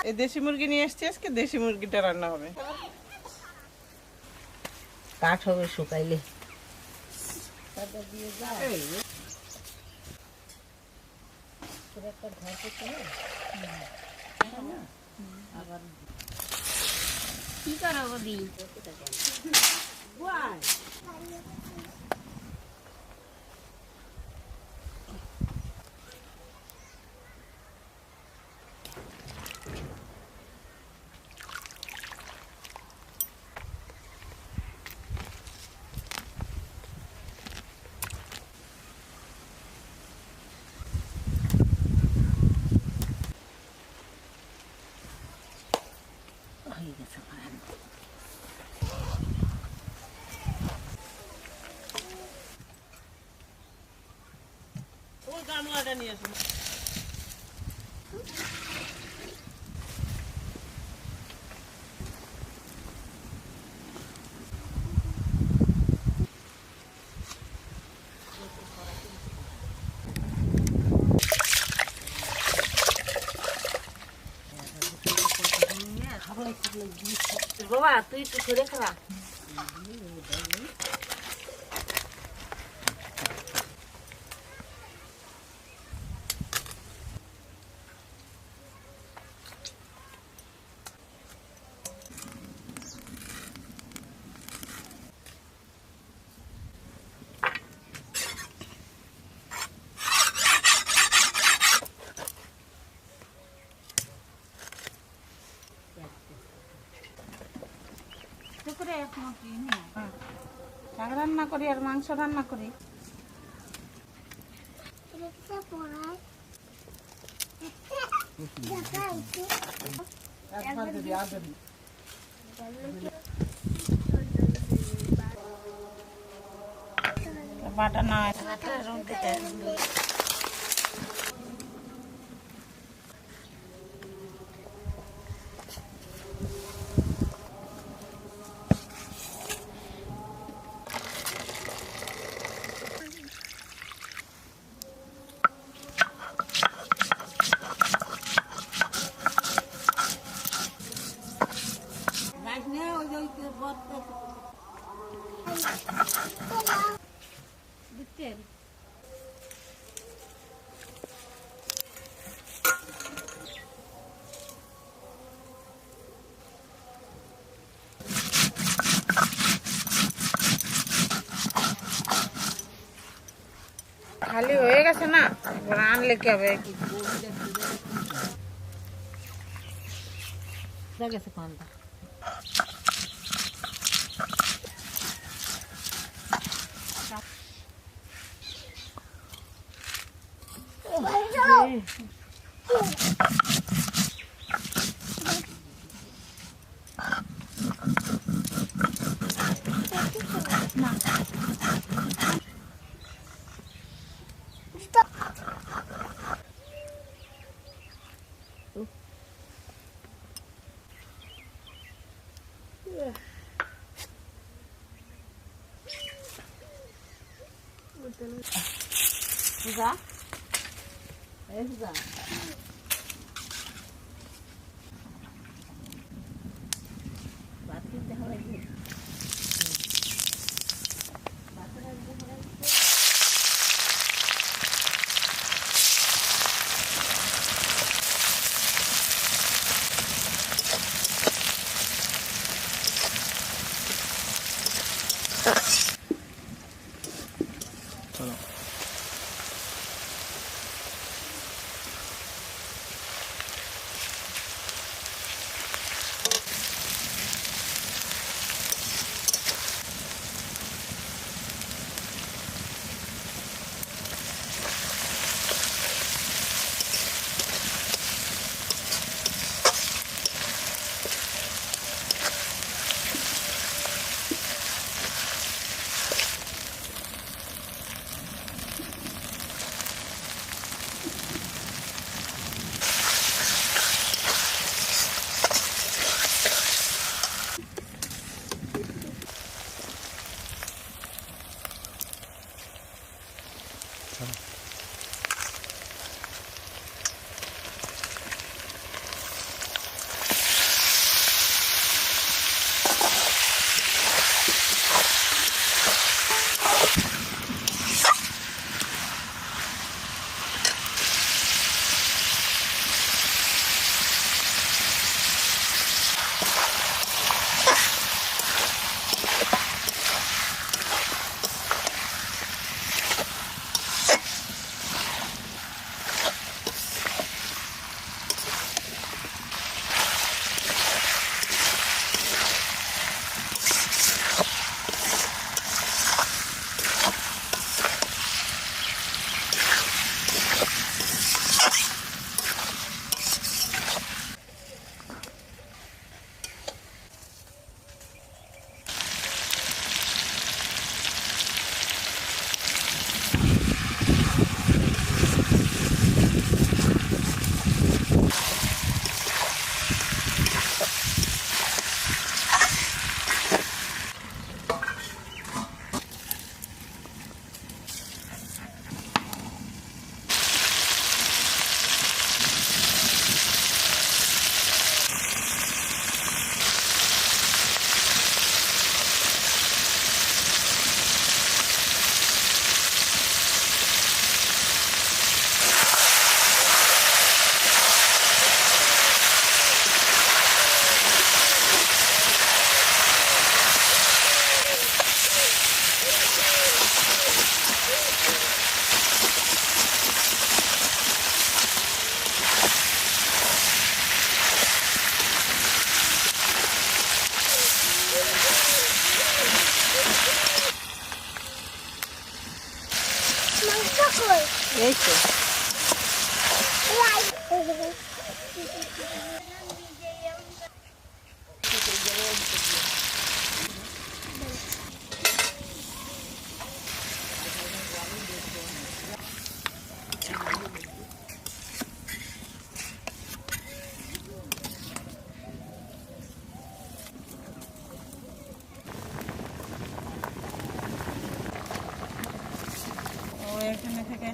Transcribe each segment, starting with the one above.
এই দেশি মুরগি নিয়ে এসছি, আজকে দেশি মুরগিটা রান্না হবে। কাঠ হবে শুকাইলে। কি করো বদি? ওই গামলাটা নিয়ে আসুন। বাবা তুই একটু সরে খাওয়া। শাক রান্না করি আর মাংস রান্না করি। বাটা না দিতে খালি হয়ে গেছে না, এবার আনলে কি হবে? গেছে কোনটা যা যা বাকি দেখা লাগবে। এই তো ও এখানে থেকে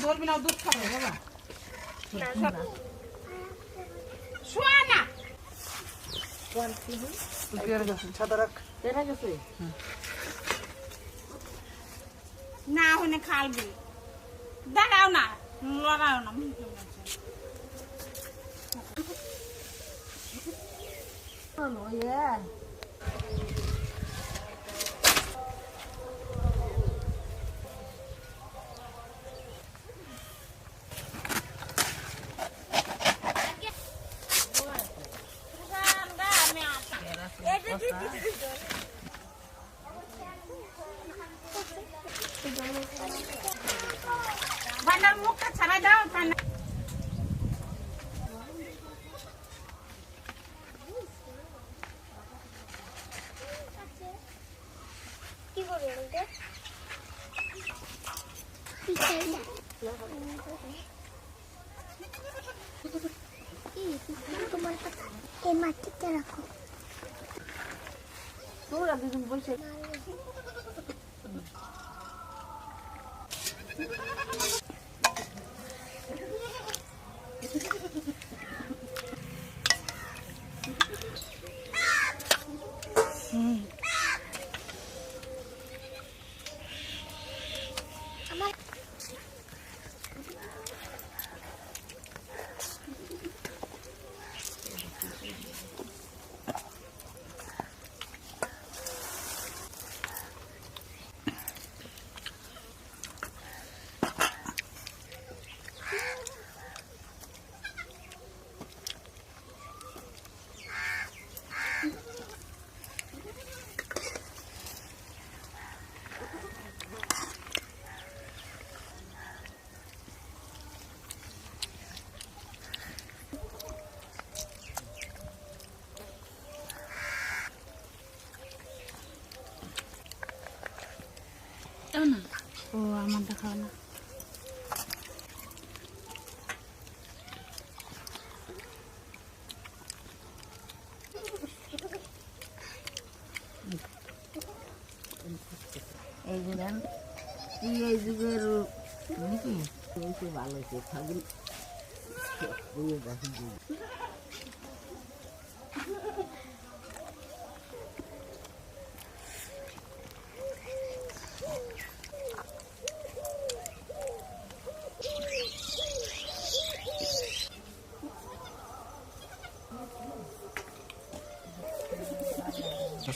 ধরবি না, দুধ খাবে বাবা। শোয়া না ছাতা রাখ। তেরা গেছে না হলে খালবি দেখাও না লড়াও না ভান্ডার মুখটা ছাড়াই দাও ঠান্ডা কি করবে এটা? তোমার কথা এই মাটিতে রাখো। তোরা দুজন বসে আমার ও আমার দেখাও না এই দিন এই যুগের নাকি ভালো হয়েছে ফাগুন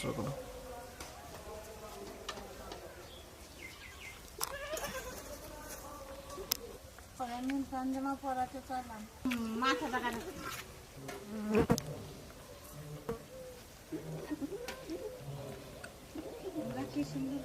শুরু করো। সঞ্জমা পড়াতে চাইলাম মাথা টাকা কি সুন্দর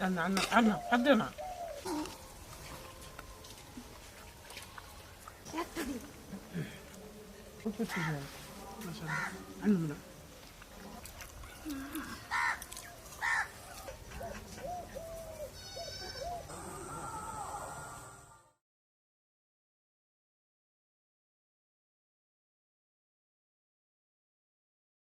আন্না আন্না আন্না হাত দিও না। আন্না